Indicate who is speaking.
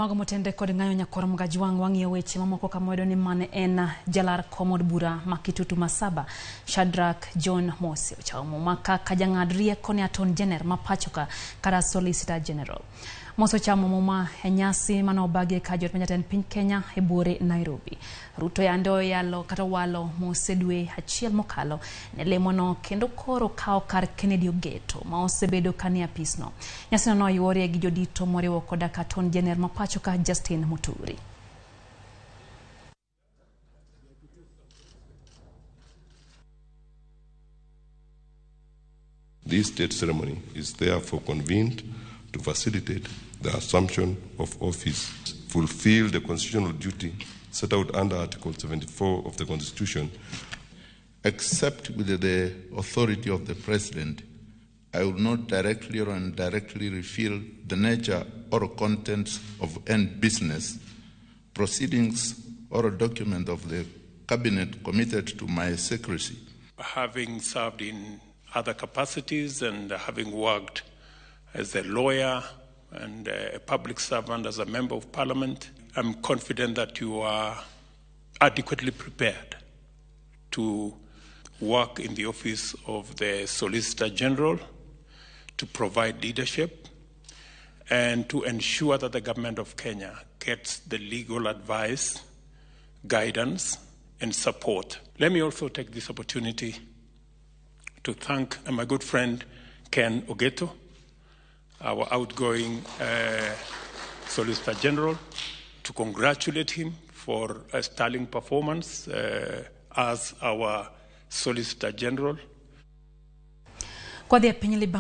Speaker 1: Mago motende kod ngayo nyakoro mgaji wangi weche mamoko kamwedo ni mane en jalar komod bura makitutu masaba Shadrack Mose ochamo maka kajangad rieko ne aton jener mapachoka kara solisita general. Mose chamo muma enyasi manobage kajot manyaten piny Kenya ebore Nairobi. Ruto yando yalo kata walo Mose dwe achiel mokalo ne lemono kendo koro kao kar Kennedy Ogeto ma osebedo kania pisno. Nyasi no yuore gi jodito moriwo koda katon jener mapachoka Justin Muturi.
Speaker 2: This state ceremony is therefore convened to facilitate the assumption of office, fulfill the constitutional duty set out under Article 74 of the Constitution.
Speaker 3: Except with the authority of the President, I will not directly or indirectly reveal the nature or contents of any business, proceedings, or a document of the Cabinet committed to my secrecy.
Speaker 4: Having served in other capacities and having worked as a lawyer and a public servant as a member of Parliament, I'm confident that you are adequately prepared to work in the office of the Solicitor General, to provide leadership, and to ensure that the government of Kenya gets the legal advice, guidance, and support. Let me also take this opportunity to thank my good friend Ken Ogeto, our outgoing Solicitor General, to congratulate him for a sterling performance as our Solicitor General.